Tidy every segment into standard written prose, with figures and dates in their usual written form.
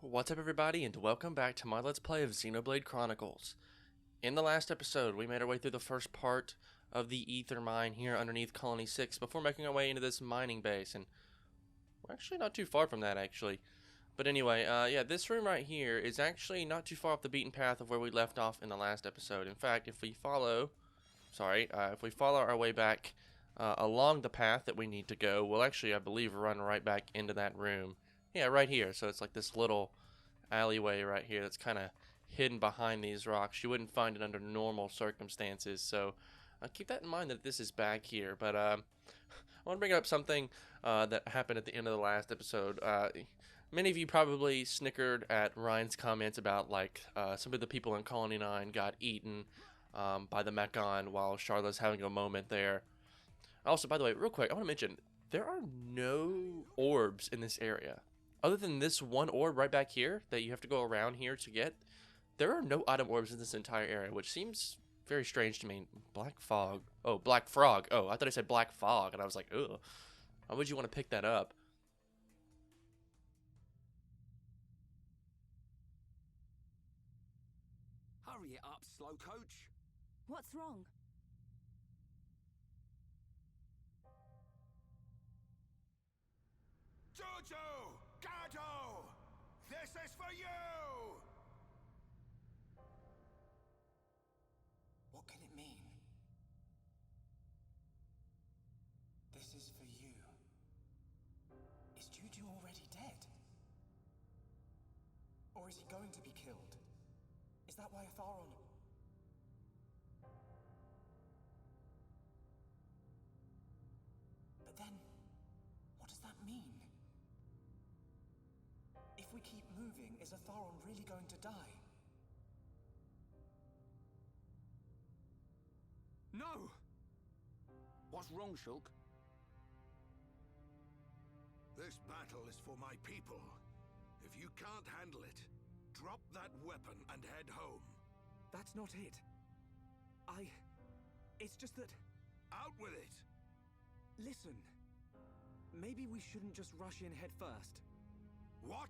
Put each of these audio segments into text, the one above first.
What's up everybody and welcome back to my Let's Play of Xenoblade Chronicles. In the last episode, we made our way through the first part of the Ether Mine here underneath Colony 6 before making our way into this mining base, and we're actually not too far from that actually. But anyway, yeah, this room right here is actually not too far off the beaten path of where we left off in the last episode. In fact, if we follow our way back along the path that we need to go, we'll actually, I believe, run right back into that room. Yeah, right here. So it's like this little alleyway right here that's kind of hidden behind these rocks. You wouldn't find it under normal circumstances. So keep that in mind that this is back here. But I want to bring up something that happened at the end of the last episode. Many of you probably snickered at Ryan's comments about like some of the people in Colony 9 got eaten by the Mechon while Charlotte's having a moment there. Also, by the way, real quick, I want to mention there are no orbs in this area. Other than this one orb right back here that you have to go around here to get, there are no item orbs in this entire area, which seems very strange to me. Black fog. Oh, black frog. Oh, I thought I said black fog, and I was like, ugh. Why would you want to pick that up? Hurry it up, slow coach. What's wrong? Jojo! Gato! This is for you! What can it mean? This is for you. Is Juju already dead? Or is he going to be killed? Is that why Atharon... But then, what does that mean? If we keep moving, is Atharon really going to die? No! What's wrong, Shulk? This battle is for my people. If you can't handle it, drop that weapon and head home. That's not it. It's just that... Out with it! Listen. Maybe we shouldn't just rush in head first. What?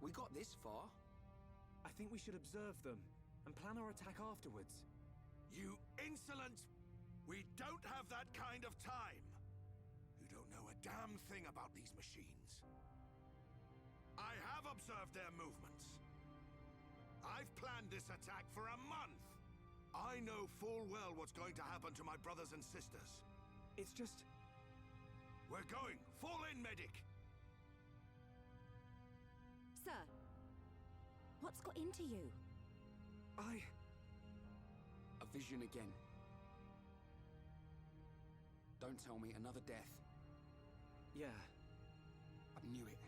We got this far. I think we should observe them and plan our attack afterwards. You insolent... We don't have that kind of time. You don't know a damn thing about these machines. I have observed their movements. I've planned this attack for a month. I know full well what's going to happen to my brothers and sisters. It's just... We're going. Fall in, medic. Sir, what's got into you? A vision again. Don't tell me another death. Yeah. I knew it.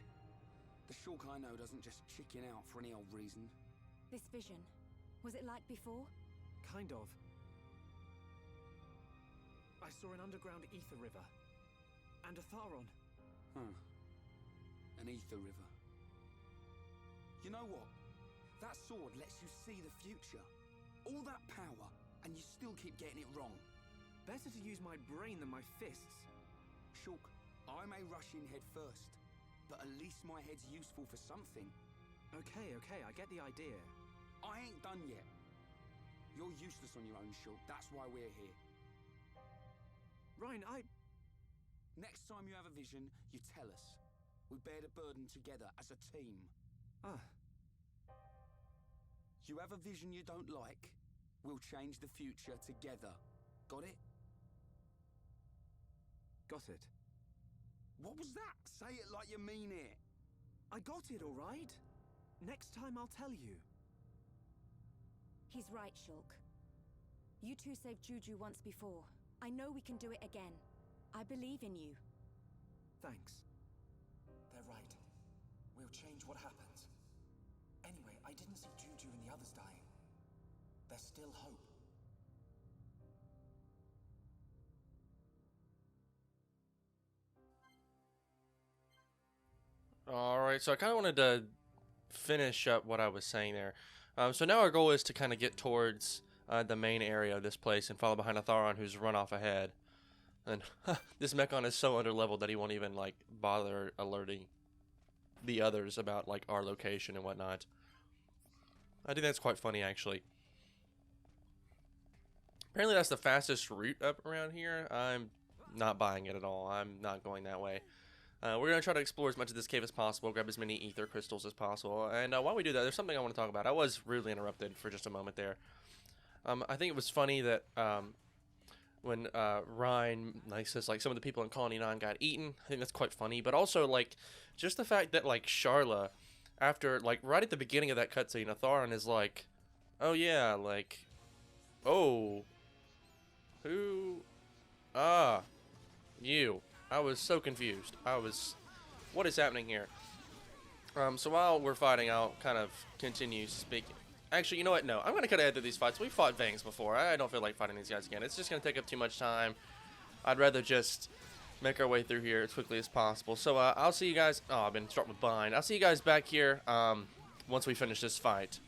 The Shulk I know doesn't just chicken out for any old reason. This vision, was it like before? Kind of. I saw an underground ether river. And Atharon. An ether river. You know what? That sword lets you see the future. All that power, and you still keep getting it wrong. Better to use my brain than my fists. Shulk, I may rush in head first, but at least my head's useful for something. Okay, I get the idea. I ain't done yet. You're useless on your own, Shulk. That's why we're here. Ryan, Next time you have a vision, you tell us. We bear the burden together as a team. You have a vision you don't like, we'll change the future together. Got it? Got it. What was that? Say it like you mean it. I got it, all right. Next time I'll tell you. He's right, Shulk. You two saved Juju once before. I know we can do it again. I believe in you. Thanks. They're right. We'll change what happens. Anyway, I didn't see Juju and the others dying. There's still hope. Alright, so I kind of wanted to finish up what I was saying there. So now our goal is to kind of get towards the main area of this place and follow behind Atharon, who's run off ahead. And this Mechon is so underleveled that he won't even like bother alerting the others about like our location and whatnot. I think that's quite funny, actually. Apparently that's the fastest route up around here. I'm not buying it at all. I'm not going that way. We're going to try to explore as much of this cave as possible, grab as many ether crystals as possible. And while we do that, there's something I want to talk about. I was rudely interrupted for just a moment there. I think it was funny that when Ryan like says like some of the people in Colony 9 got eaten. I think that's quite funny. But also like just the fact that like Sharla, after like right at the beginning of that cutscene, Atharan is like, oh yeah, like, oh, who, you. I was so confused. What is happening here? So while we're fighting, I'll kind of continue speaking. Actually, you know what? No, I'm going to cut ahead through these fights. We fought Vangs before. I don't feel like fighting these guys again. It's just going to take up too much time. I'd rather just make our way through here as quickly as possible. So I'll see you guys. Oh, I've been struck with bind. I'll see you guys back here once we finish this fight.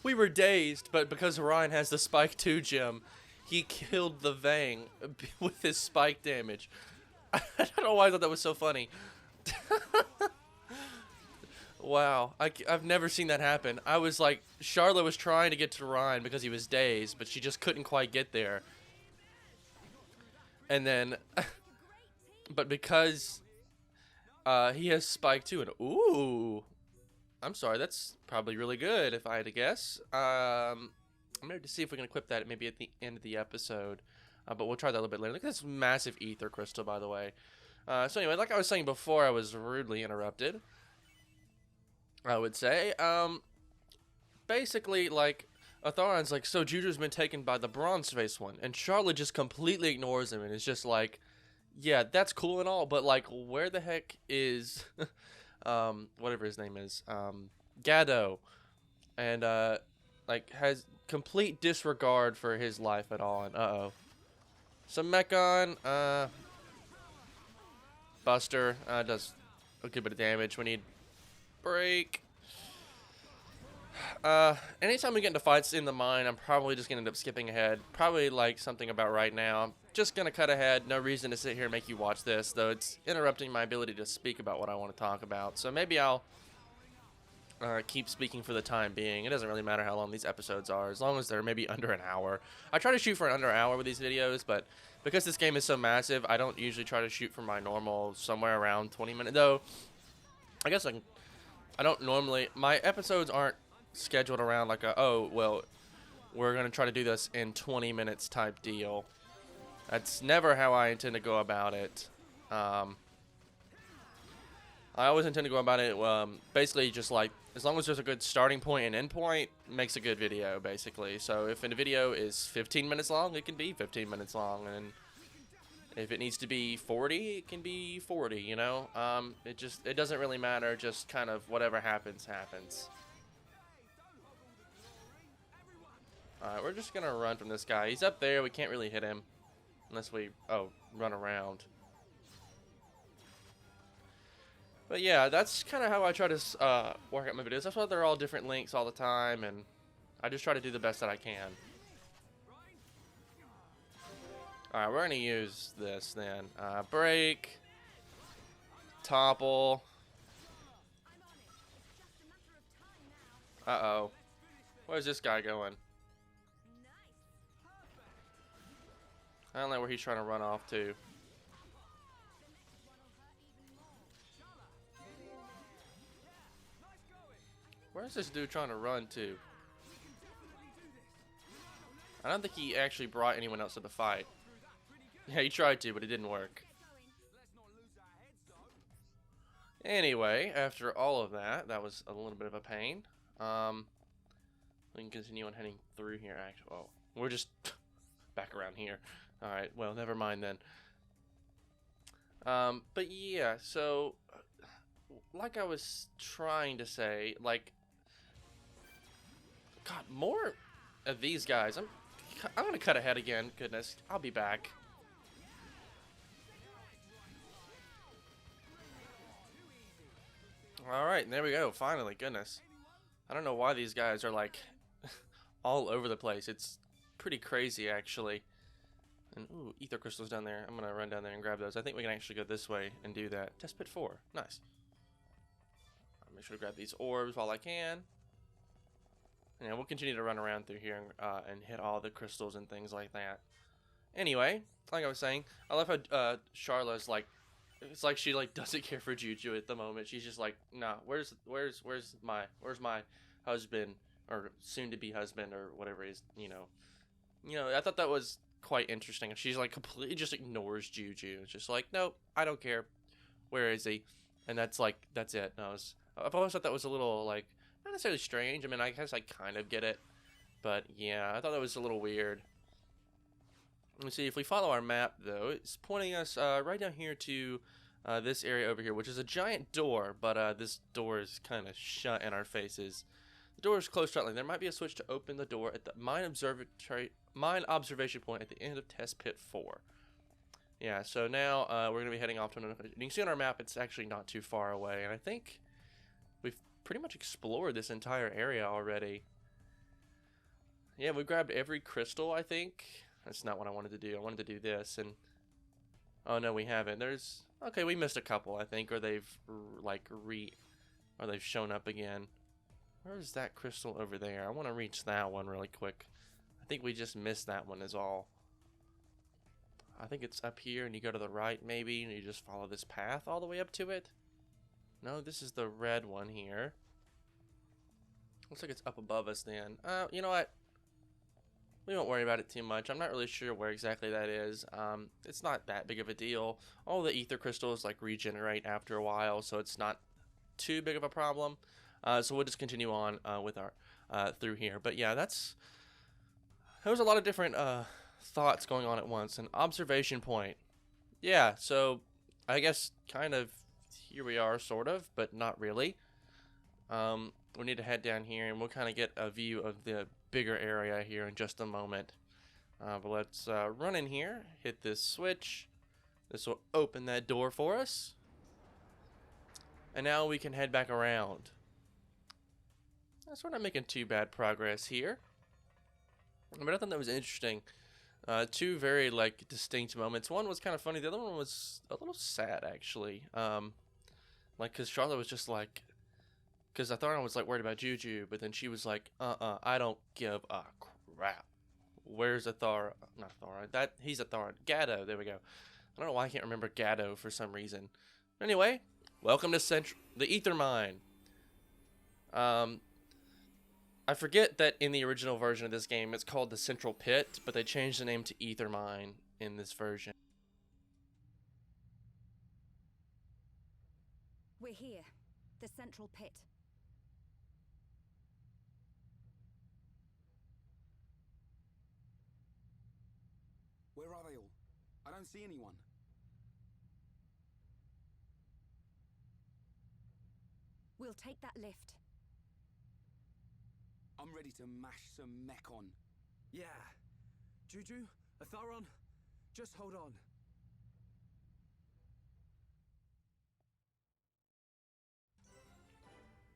We were dazed, but because Ryan has the Spike 2 gem, he killed the Vang with his spike damage. I don't know why I thought that was so funny. Wow, I've never seen that happen. I was like, Charlotte was trying to get to Ryan because he was dazed, but she just couldn't quite get there. And then, but because he has Spike 2, and ooh, I'm sorry, that's probably really good if I had to guess. I'm going to see if we can equip that maybe at the end of the episode. But we'll try that a little bit later. Look at this massive ether crystal, by the way. So anyway, like I was saying before, I was rudely interrupted, I would say. Basically, like, Atharan's like, so Juju's been taken by the bronze face one. And Charlotte just completely ignores him and is just like, yeah, that's cool and all, but like, where the heck is... whatever his name is, Gado, and, like, has complete disregard for his life at all, and, some Mechon, Buster, does a good bit of damage. We need break. Anytime we get into fights in the mine, I'm probably just gonna end up skipping ahead, probably, like, something about right now. I'm just gonna cut ahead, no reason to sit here and make you watch this, though it's interrupting my ability to speak about what I want to talk about, so maybe I'll keep speaking for the time being. It doesn't really matter how long these episodes are, as long as they're maybe under an hour. I try to shoot for under an hour with these videos, but because this game is so massive, I don't usually try to shoot for my normal somewhere around 20 minutes, though I guess I don't normally, my episodes aren't scheduled around like a, oh, well, we're going to try to do this in 20 minutes type deal. That's never how I intend to go about it. I always intend to go about it basically just like, as long as there's a good starting point and end point, makes a good video, basically. So if a video is 15 minutes long, it can be 15 minutes long. And if it needs to be 40, it can be 40, you know? It doesn't really matter, just kind of whatever happens, happens. Alright, we're just gonna run from this guy. He's up there, we can't really hit him. Unless we, run around. But yeah, that's kind of how I try to work out my videos. That's why they're all different lengths all the time, and I just try to do the best that I can. Alright, we're gonna use this then. Break. Topple. Uh-oh. Where's this guy going? I don't know where he's trying to run off to. Where's this dude trying to run to? I don't think he actually brought anyone else to the fight. Yeah, he tried to, but it didn't work. Anyway, after all of that, that was a little bit of a pain. We can continue on heading through here. Actually, oh, we're just back around here. Alright, well, never mind then. But yeah, so, like I was trying to say, like, God, more of these guys. I'm gonna cut ahead again, goodness. I'll be back. Alright, there we go, finally, goodness. I don't know why these guys are, like, all over the place. It's pretty crazy, actually. And ooh, ether crystals down there. I'm gonna run down there and grab those. I think we can actually go this way and do that. Test pit 4. Nice. I'll make sure to grab these orbs while I can. And yeah, we'll continue to run around through here and hit all the crystals and things like that. Anyway, like I was saying, I love how Charla's like, it's like she like doesn't care for Juju at the moment. She's just like, nah, where's my husband, or soon to be husband, or whatever it is, you know. I thought that was quite interesting. She's like completely just ignores Juju. It's just like, nope, I don't care. Where is he? And that's it. No, I've always thought that was a little like not necessarily strange. I mean, I guess I kind of get it, but yeah, I thought that was a little weird. Let's see, if we follow our map though, it's pointing us right down here to this area over here, which is a giant door, but this door is kind of shut in our faces. The door is closed shutly. There might be a switch to open the door at the mine observation point at the end of test pit 4. Yeah, so now we're going to be heading off to another. You can see on our map it's actually not too far away, and I think we've pretty much explored this entire area already. Yeah, we grabbed every crystal, I think. That's not what I wanted to do. I wanted to do this, and oh no, we haven't. Okay, we missed a couple, I think, or they've they've shown up again. Where's that crystal over there? I want to reach that one really quick. I think we just missed that one is all. I think it's up here, and you go to the right maybe, and you just follow this path all the way up to it. No, this is the red one here. Looks like it's up above us then. You know what? We won't worry about it too much. I'm not really sure where exactly that is. It's not that big of a deal. All the ether crystals like regenerate after a while, so it's not too big of a problem. So we'll just continue on with our through here. But yeah, there was a lot of different thoughts going on at once. An observation point. Yeah, so I guess kind of here we are, sort of, but not really. We need to head down here, and we'll kind of get a view of the bigger area here in just a moment. But let's run in here, hit this switch. This will open that door for us. And now we can head back around. So we're not making too bad progress here. But I thought that was interesting. Two very like distinct moments. One was kind of funny. The other one was a little sad actually. Like, cause Charlotte was just like, cause I thought I was like worried about Juju, but then she was like, I don't give a crap. Where's Athara? Not Athara. He's Athara. Gatto. There we go. I don't know why I can't remember Gatto for some reason. Anyway, welcome to the Ether Mine. I forget that in the original version of this game, it's called the Central Pit, but they changed the name to Ether Mine in this version. We're here. The Central Pit. Where are they all? I don't see anyone. We'll take that lift. I'm ready to mash some mech on. Yeah. Juju, Atharon, just hold on.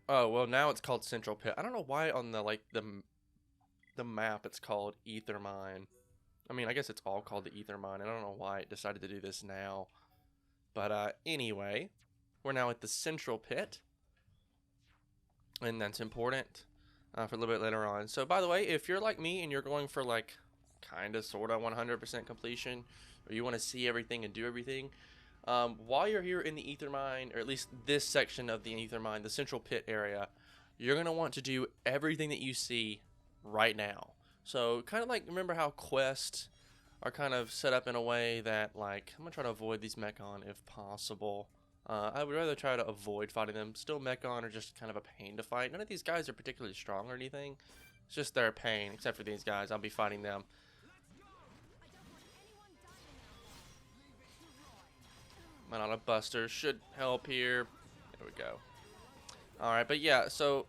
Oh, well, now it's called Central Pit. I don't know why on the map it's called Ether Mine. I mean, I guess it's all called the Ether Mine. I don't know why it decided to do this now. But anyway, we're now at the Central Pit. And that's important for a little bit later on. So, by the way, if you're like me and you're going for like kind of, sort of 100% completion, or you want to see everything and do everything, while you're here in the Ether Mine, or at least this section of the Ether Mine, the Central Pit area, you're going to want to do everything that you see right now. So, kind of like, remember how quests are kind of set up in a way that, like, I'm going to try to avoid these Mechon if possible. I would rather try to avoid fighting them. Still, Mechon are just kind of a pain to fight. None of these guys are particularly strong or anything. It's just they're a pain, except for these guys. I'll be fighting them. Might not a buster. Should help here. There we go. Alright, but yeah, so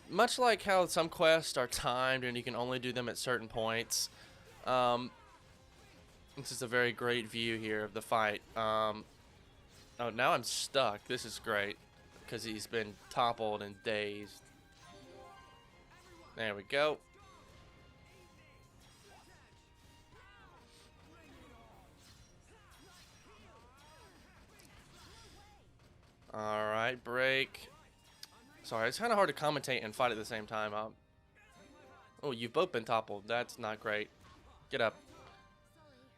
much like how some quests are timed and you can only do them at certain points, this is a very great view here of the fight. Oh, now I'm stuck. This is great because he's been toppled and dazed. There we go. Alright, break. Sorry, it's kind of hard to commentate and fight at the same time. Oh, you've both been toppled. That's not great. Get up.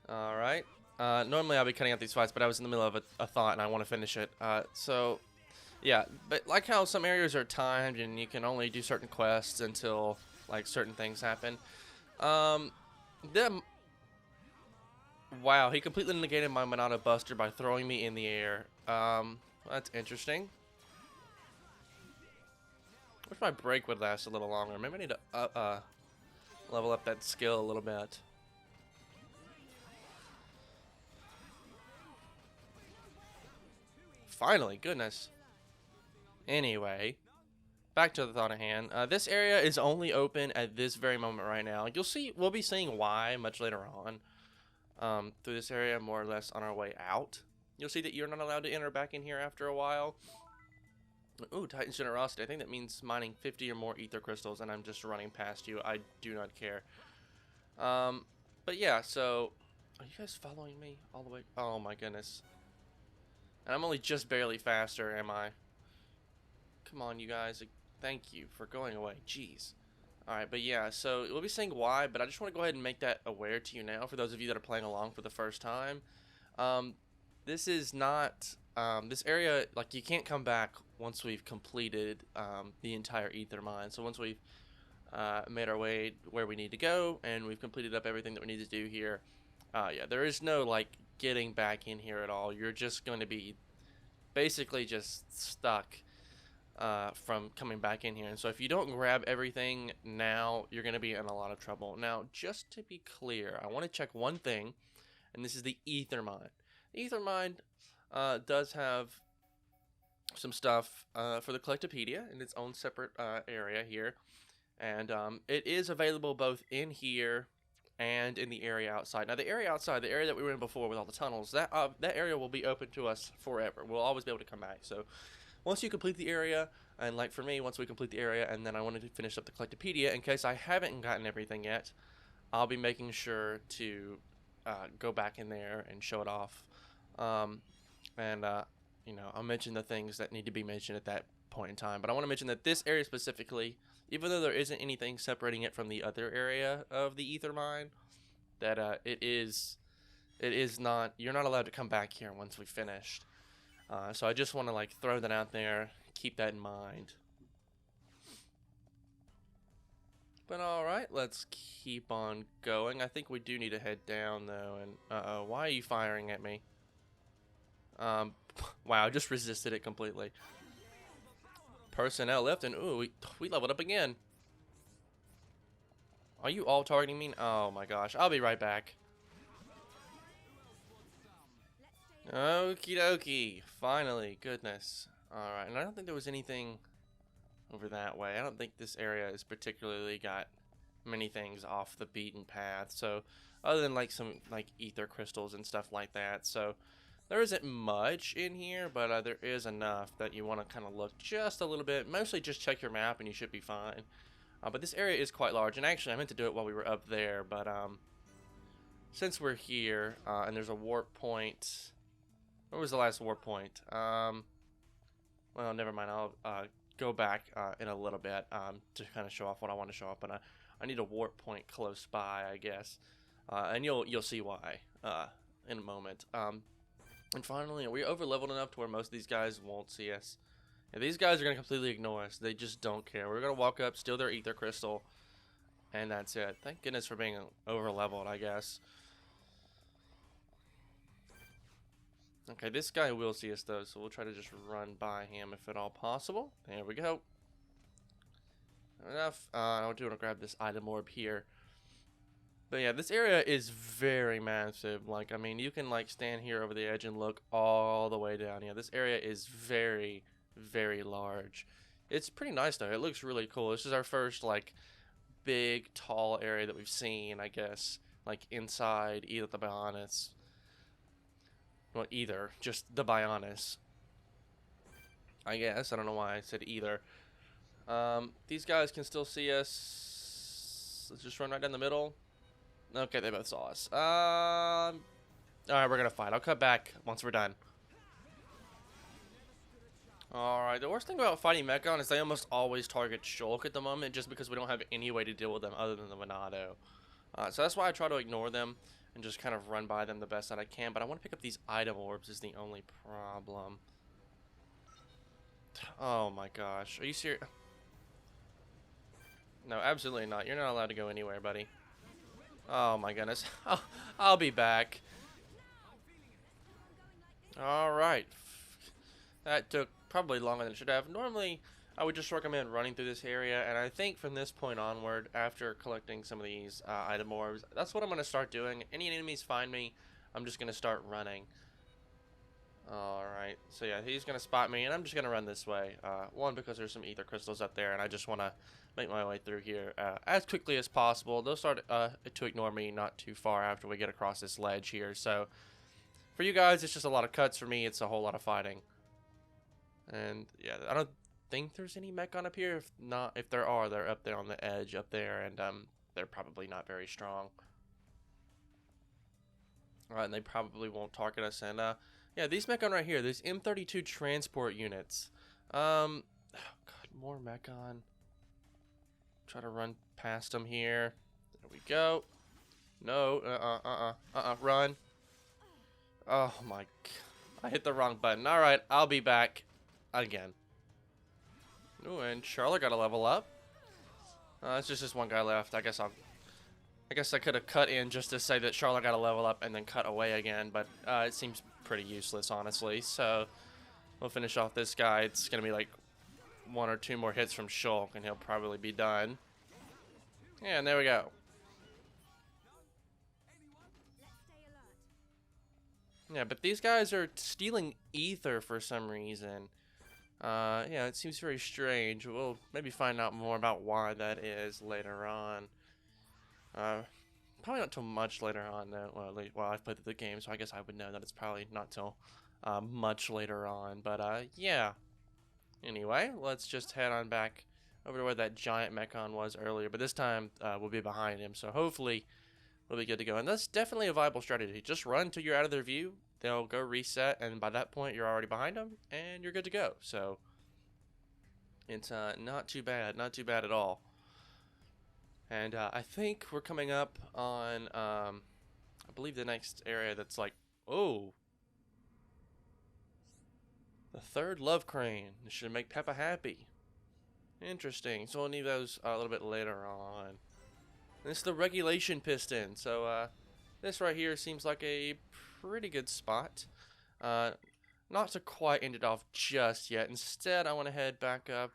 Alright. Normally I'll be cutting out these fights, but I was in the middle of a thought and I want to finish it. So, yeah. But like how some areas are timed and you can only do certain quests until, like, certain things happen. Wow, he completely negated my Monado Buster by throwing me in the air. That's interesting. Wish my break would last a little longer. Maybe I need to level up that skill a little bit. Finally, goodness. Anyway, back to the thought at hand. This area is only open at this very moment right now. You'll see, we'll be seeing why much later on. Through this area, more or less on our way out. You'll see that you're not allowed to enter back in here after a while. Ooh, Titan's Generosity. I think that means mining 50 or more ether crystals, and I'm just running past you. I do not care. But yeah, so... Are you guys following me all the way? Oh my goodness. And I'm only just barely faster, am I? Come on, you guys. Thank you for going away. Jeez. Alright, but yeah, so we'll be saying why, but I just want to go ahead and make that aware to you now for those of you that are playing along for the first time. This is not, this area, like, you can't come back once we've completed the entire ether mine. So once we've made our way where we need to go and we've completed up everything that we need to do here, yeah, there is no, like, getting back in here at all. You're just going to be basically just stuck from coming back in here. And so if you don't grab everything now, you're going to be in a lot of trouble. Now, just to be clear, I want to check one thing, and this is the ether mine. The ether mine does have some stuff for the Collectopedia in its own separate area here, and it is available both in here and in the area outside. Now, the area outside, the area that we were in before with all the tunnels, that area will be open to us forever. We'll always be able to come back. So once you complete the area, and like for me, once we complete the area, and then I wanted to finish up the Collectopedia, in case I haven't gotten everything yet, I'll be making sure to go back in there and show it off. You know, I'll mention the things that need to be mentioned at that point in time. But I want to mention that this area specifically, even though there isn't anything separating it from the other area of the ether mine, that it is not, you're not allowed to come back here once we've finished. So I just want to, like, throw that out there, keep that in mind. But alright, let's keep on going. I think we do need to head down, though. And why are you firing at me? Wow, I just resisted it completely. Personnel left, and ooh, we leveled up again. Are you all targeting me? Oh my gosh, I'll be right back. Okie dokie, finally, goodness. Alright, and I don't think there was anything over that way. I don't think this area has particularly got many things off the beaten path. So, other than like some like ether crystals and stuff like that. So, there isn't much in here, but there is enough that you want to kind of look just a little bit. Mostly just check your map and you should be fine. But this area is quite large. And actually, I meant to do it while we were up there. But since we're here and there's a warp point. Where was the last warp point? Well, never mind. I'll go back in a little bit to kind of show off what I want to show off. But I need a warp point close by, I guess. And you'll see why in a moment. And finally, are we over-leveled enough to where most of these guys won't see us? Yeah, these guys are going to completely ignore us. They just don't care. We're going to walk up, steal their ether crystal, and that's it. Thank goodness for being over-leveled, I guess. Okay, this guy will see us, though, so we'll try to just run by him if at all possible. There we go. Enough. I want to grab this item orb here. But yeah, this area is very massive. Like, I mean, you can, like, stand here over the edge and look all the way down. Yeah, this area is very, very large. It's pretty nice, though. It looks really cool. This is our first, like, big, tall area that we've seen, I guess. Like, inside either the Bionis. Well, either. Just the Bionis. I guess. I don't know why I said either. These guys can still see us. Let's just run right down the middle. Okay, they both saw us. Alright, we're gonna fight. I'll cut back once we're done. Alright, the worst thing about fighting Mechon is they almost always target Shulk at the moment just because we don't have any way to deal with them other than the Venado. So that's why I try to ignore them and just kind of run by them the best that I can. But I want to pick up these item orbs is the only problem. Oh my gosh. Are you serious? No, absolutely not. You're not allowed to go anywhere, buddy. Oh my goodness. I'll be back. Alright. That took probably longer than it should have. Normally, I would just recommend running through this area, and I think from this point onward, after collecting some of these item orbs, that's what I'm going to start doing. Any enemies find me, I'm just going to start running. Alright, so yeah, he's going to spot me, and I'm just going to run this way. One, because there's some ether crystals up there, and I just want to make my way through here as quickly as possible. They'll start to ignore me not too far after we get across this ledge here, so for you guys, it's just a lot of cuts. For me, it's a whole lot of fighting. And yeah, I don't think there's any Mechon up here. If not, if there are, they're up there on the edge up there, and they're probably not very strong. And they probably won't target us. And yeah, these Mechon right here, these M32 transport units. Oh God, more Mechon. Try to run past them here. There we go. No, run. Oh my God. I hit the wrong button. Alright, I'll be back again. Ooh, and Charlotte got a level up. It's just this one guy left. I guess I could have cut in just to say that Charlotte got a level up and then cut away again, but it seems pretty useless, honestly. So we'll finish off this guy. It's gonna be like 1 or 2 more hits from Shulk, and he'll probably be done. Yeah, and there we go. Yeah, but these guys are stealing ether for some reason. Yeah, it seems very strange. We'll maybe find out more about why that is later on. Probably not till much later on, though. Well, I've played the game, so I guess I would know that it's probably not till much later on. But, yeah. Anyway, let's just head on back over to where that giant Mechon was earlier. But this time, we'll be behind him, so hopefully we'll be good to go. And that's definitely a viable strategy. Just run till you're out of their view. They'll go reset, and by that point, you're already behind them, and you're good to go. So it's not too bad at all. And I think we're coming up on, I believe the next area that's like, oh, the 3rd love crane. This should make Peppa happy. Interesting. So we'll need those a little bit later on. This is the regulation piston. So this right here seems like a pretty good spot. Not to quite end it off just yet. Instead, I want to head back up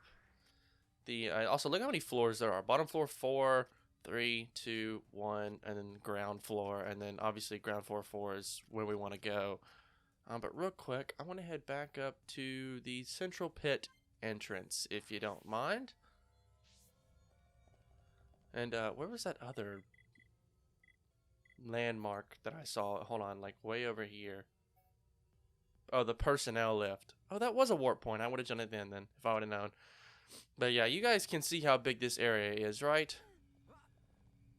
the also look how many floors there are. Bottom floor 4, 3, 2, 1, and then ground floor, and then obviously ground floor 4 is where we want to go. But real quick, I want to head back up to the central pit entrance, if you don't mind. And where was that other landmark that I saw? Hold on, like way over here. Oh, the personnel lift. Oh, that was a warp point. I would have done it then if I would have known. But yeah, you guys can see how big this area is, right?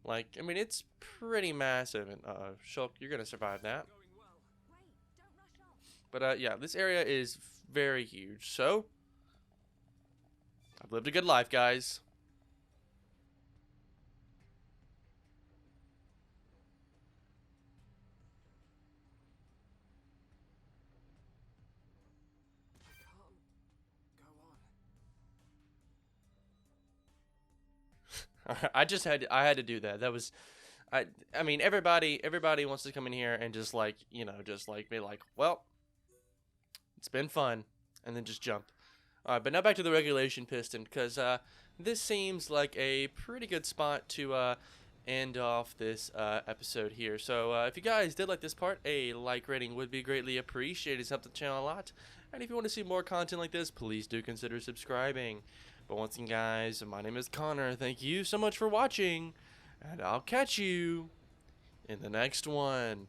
Like, I mean, it's pretty massive. And Shulk, you're gonna survive that. But yeah, this area is very huge. So I've lived a good life, guys. I had to do that. That was, I mean, everybody wants to come in here and just like, you know, just like be like, well, it's been fun, and then just jump. All right, but now back to the regulation piston, because this seems like a pretty good spot to end off this episode here. So if you guys did like this part, a like rating would be greatly appreciated. It's helped the channel a lot. And if you want to see more content like this, please do consider subscribing. But once again, guys, my name is Connor. Thank you so much for watching, and I'll catch you in the next one.